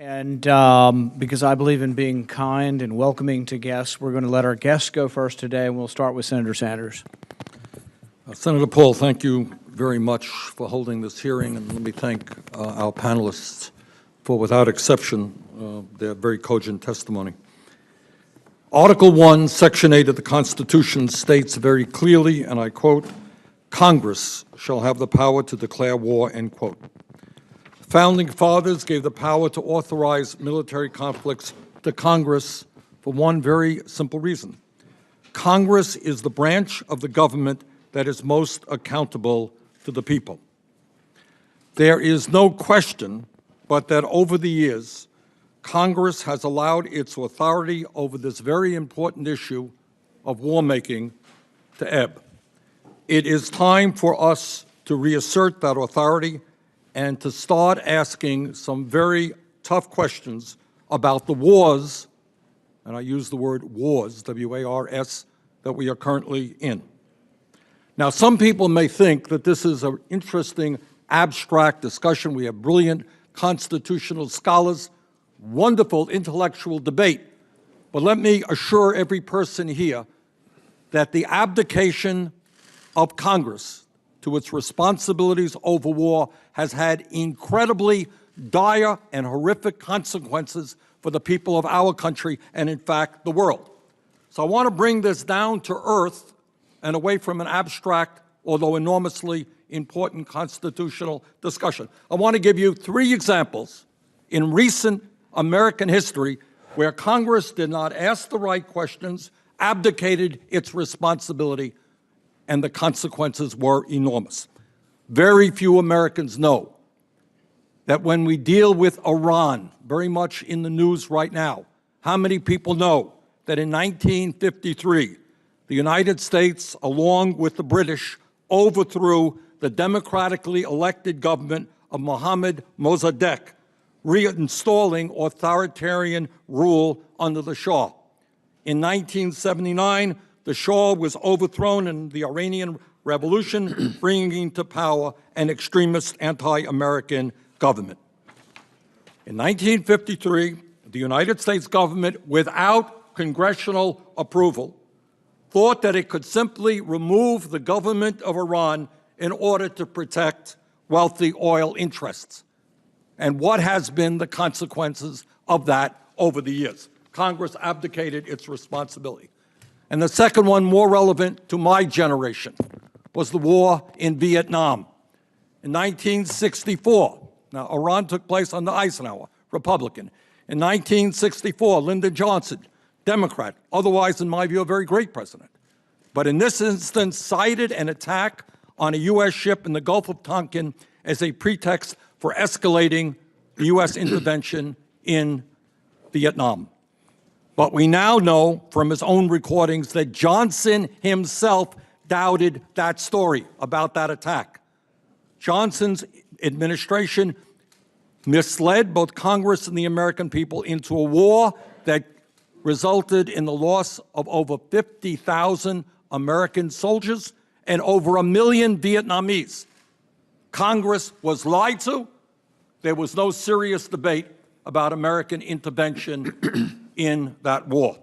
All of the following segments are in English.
And because I believe in being kind and welcoming to guests, we're going to let our guests go first today, and we'll start with Senator Sanders. Senator Paul, thank you very much for holding this hearing, and let me thank our panelists for, without exception, their very cogent testimony. Article 1, Section 8 of the Constitution states very clearly, and I quote, "Congress shall have the power to declare war," end quote. Founding fathers gave the power to authorize military conflicts to Congress for one very simple reason. Congress is the branch of the government that is most accountable to the people. There is no question but that over the years, Congress has allowed its authority over this very important issue of war-making to ebb. It is time for us to reassert that authority and to start asking some very tough questions about the wars, and I use the word wars, W-A-R-S, that we are currently in. Now, some people may think that this is an interesting, abstract discussion. We have brilliant constitutional scholars, wonderful intellectual debate, but let me assure every person here that the abdication of Congress to its responsibilities over war has had incredibly dire and horrific consequences for the people of our country and, in fact, the world. So I want to bring this down to earth and away from an abstract, although enormously important constitutional discussion. I want to give you 3 examples in recent American history where Congress did not ask the right questions, abdicated its responsibility, and the consequences were enormous. Very few Americans know that when we deal with Iran, very much in the news right now, how many people know that in 1953, the United States, along with the British, overthrew the democratically elected government of Mohammad Mossadegh, reinstalling authoritarian rule under the Shah. In 1979, the Shah was overthrown in the Iranian Revolution, bringing to power an extremist anti-American government. In 1953, the United States government, without congressional approval, thought that it could simply remove the government of Iran in order to protect wealthy oil interests. And what has been the consequences of that over the years? Congress abdicated its responsibility. And the second one, more relevant to my generation, was the war in Vietnam. In 1964, now Iran took place under Eisenhower, Republican. In 1964, Lyndon Johnson, Democrat, otherwise, in my view, a very great president. But in this instance, cited an attack on a U.S. ship in the Gulf of Tonkin as a pretext for escalating the U.S. intervention in Vietnam. But we now know from his own recordings that Johnson himself doubted that story about that attack. Johnson's administration misled both Congress and the American people into a war that resulted in the loss of over 50,000 American soldiers and over 1 million Vietnamese. Congress was lied to. There was no serious debate about American intervention in that war.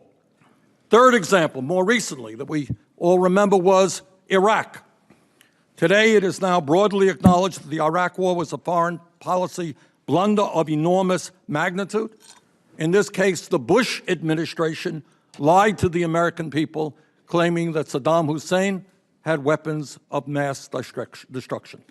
Third example, more recently, that we all remember was Iraq. Today, it is now broadly acknowledged that the Iraq War was a foreign policy blunder of enormous magnitude. In this case, the Bush administration lied to the American people, claiming that Saddam Hussein had weapons of mass destruction.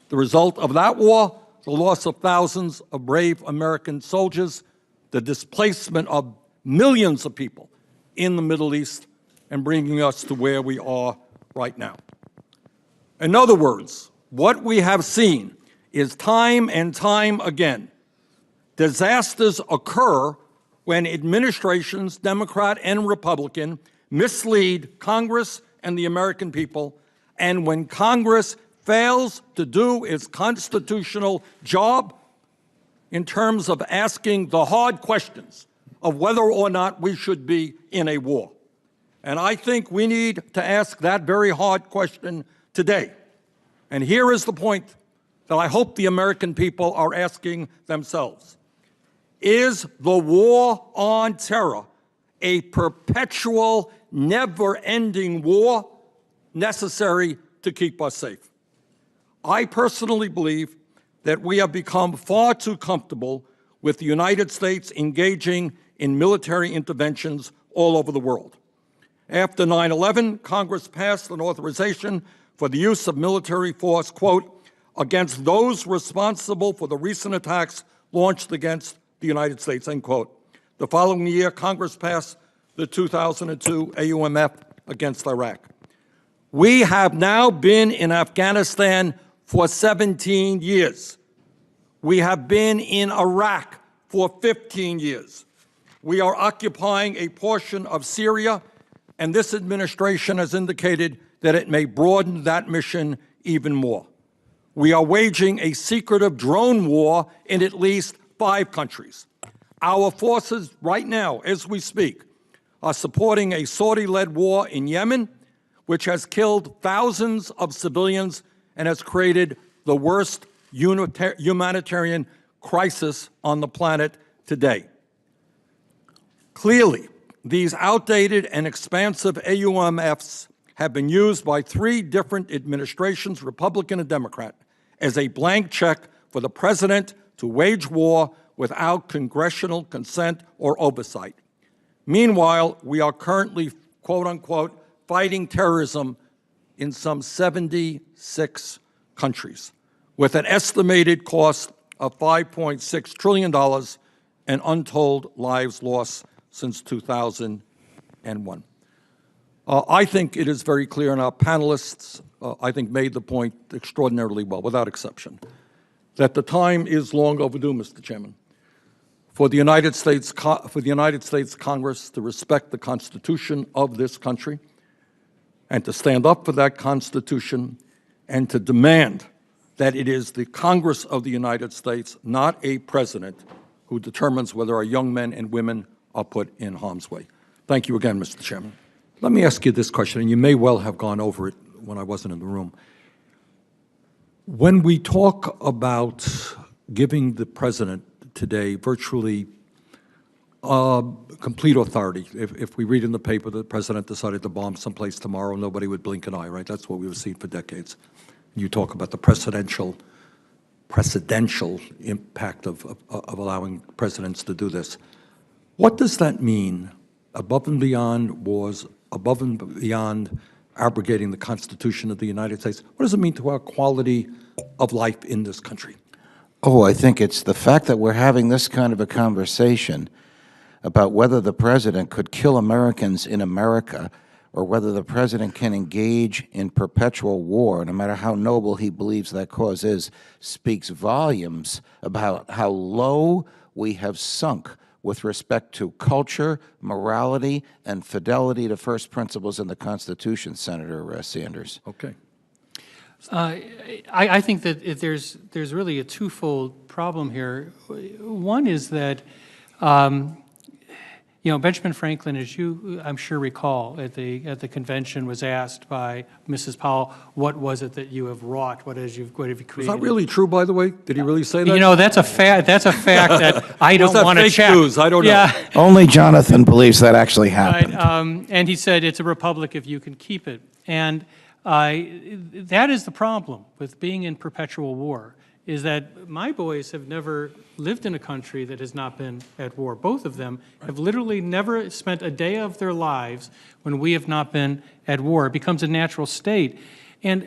The result of that war, the loss of thousands of brave American soldiers, the displacement of millions of people in the Middle East, and bringing us to where we are right now. In other words, what we have seen is time and time again, disasters occur when administrations, Democrat and Republican, mislead Congress and the American people, and when Congress fails to do its constitutional job in terms of asking the hard questions of whether or not we should be in a war. And I think we need to ask that very hard question today. And here is the point that I hope the American people are asking themselves. Is the war on terror a perpetual, never-ending war necessary to keep us safe? I personally believe that we have become far too comfortable with the United States engaging in military interventions all over the world. After 9/11, Congress passed an authorization for the use of military force, quote, against those responsible for the recent attacks launched against the United States, end quote. The following year, Congress passed the 2002 AUMF against Iraq. We have now been in Afghanistan for 17 years. We have been in Iraq for 15 years. We are occupying a portion of Syria, and this administration has indicated that it may broaden that mission even more. We are waging a secretive drone war in at least 5 countries. Our forces right now, as we speak, are supporting a Saudi-led war in Yemen, which has killed thousands of civilians and has created the worst humanitarian crisis on the planet today. Clearly, these outdated and expansive AUMFs have been used by 3 different administrations, Republican and Democrat, as a blank check for the president to wage war without congressional consent or oversight. Meanwhile, we are currently, quote unquote, fighting terrorism in some 76 countries, with an estimated cost of $5.6 trillion and untold lives lost since 2001. I think it is very clear, and our panelists, I think, made the point extraordinarily well, without exception, that the time is long overdue, Mr. Chairman, for the United States Congress to respect the Constitution of this country and to stand up for that Constitution and to demand that it is the Congress of the United States, not a president, who determines whether our young men and women are put in harm's way. Thank you again, Mr. Chairman. Let me ask you this question, and you may well have gone over it when I wasn't in the room. When we talk about giving the president today virtually complete authority, if we read in the paper that the president decided to bomb someplace tomorrow, nobody would blink an eye, right? That's what we've seen for decades. You talk about the precedential impact of allowing presidents to do this. What does that mean above and beyond wars, above and beyond abrogating the Constitution of the United States? What does it mean to our quality of life in this country? Oh, I think it's the fact that we're having this kind of a conversation about whether the president could kill Americans in America or whether the president can engage in perpetual war, no matter how noble he believes that cause is, speaks volumes about how low we have sunk with respect to culture, morality, and fidelity to first principles in the Constitution, Senator Sanders. Okay. I think that there's really a twofold problem here. One is that, Benjamin Franklin, as you, I'm sure, recall, at the convention was asked by Mrs. Powell, what was it that you have wrought? What have you created? Is that really true, by the way? Did he really say that? That's a fact that I don't want to check. News? I don't know. Only Jonathan believes that actually happened. Right, and he said, it's a republic if you can keep it. And that is the problem with being in perpetual war, is that my boys have never lived in a country that has not been at war. Both of them have literally never spent a day of their lives when we have not been at war. It becomes a natural state. And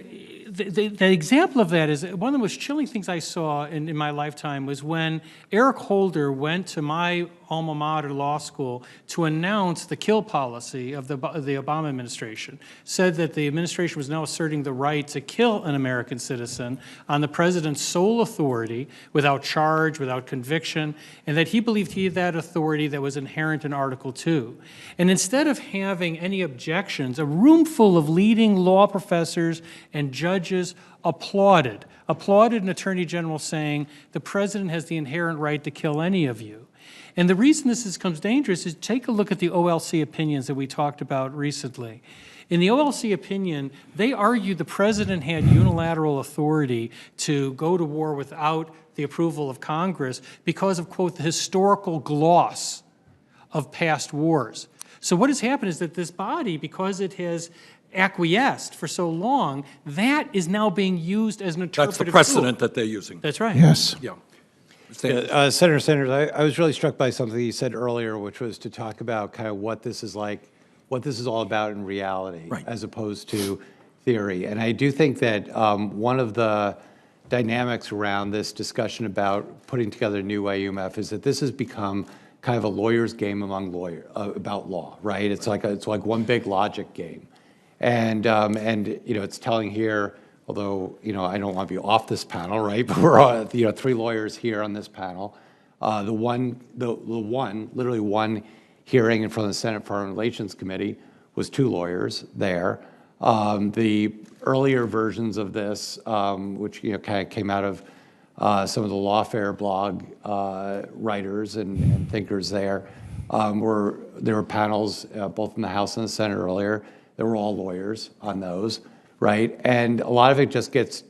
the example of that is one of the most chilling things I saw in my lifetime was when Eric Holder went to my alma mater law school to announce the kill policy of the Obama administration, said that the administration was now asserting the right to kill an American citizen on the president's sole authority, without charge, without conviction, and that he believed he had that authority that was inherent in Article 2. And instead of having any objections, a room full of leading law professors and judges applauded an attorney general saying the president has the inherent right to kill any of you. And the reason this becomes dangerous is take a look at the OLC opinions that we talked about recently. In the OLC opinion, they argued the president had unilateral authority to go to war without the approval of Congress because of, quote, the historical gloss of past wars. So what has happened is that this body, because it has acquiesced for so long, that is now being used as an interpretive That's the precedent that they're using. That's right. Yes. Yeah. Senator Sanders, I was really struck by something you said earlier, which was to talk about kind of what this is like, what this is all about in reality, Right. as opposed to theory. And I do think that one of the dynamics around this discussion about putting together a new AUMF is that this has become kind of a lawyer's game among lawyers about law, right? It's like one big logic game. And you know, it's telling here, although, you know, I don't want to be off this panel, right? But we're all, you know, 3 lawyers here on this panel. Literally one hearing in front of the Senate Foreign Relations Committee was 2 lawyers there. The earlier versions of this, which, you know, kind of came out of some of the Lawfare blog writers and thinkers there, there were panels both in the House and the Senate earlier. There were all lawyers on those, right? And a lot of it just gets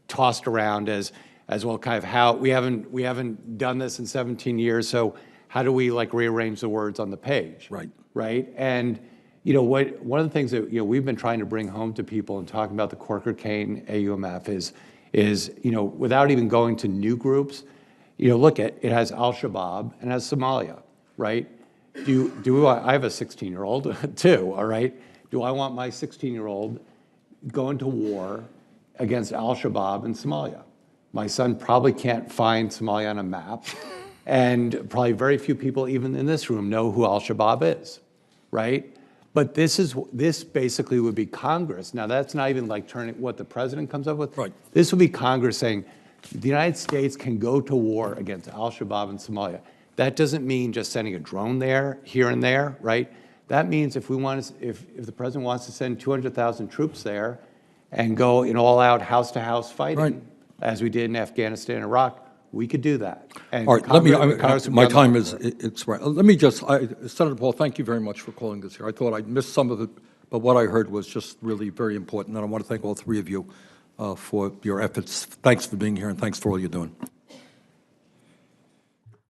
tossed around as well, kind of how we haven't done this in 17 years, so how do we like rearrange the words on the page? Right. Right? And you know what? One of the things that, you know, we've been trying to bring home to people and talking about the Corker-Kane AUMF is, you know, without even going to new groups, you know, look at it has Al-Shabaab and it has Somalia, right? I have a 16-year-old too, all right? Do I want my 16-year-old going to war against Al-Shabaab in Somalia? My son probably can't find Somalia on a map, and probably very few people even in this room know who Al-Shabaab is, right? But this basically would be Congress. Now, that's not even like turning what the president comes up with. Right. This would be Congress saying the United States can go to war against Al-Shabaab in Somalia. That doesn't mean just sending a drone there, here and there, right? That means if the president wants to send 200,000 troops there and go in all-out house-to-house fighting, Right. as we did in Afghanistan and Iraq, we could do that. And All right, Congress would my be time on is, the- it's right. Let me just, Senator Paul, thank you very much for calling this here. I thought I'd missed some of it, but what I heard was just really very important, and I want to thank all 3 of you for your efforts. Thanks for being here, and thanks for all you're doing.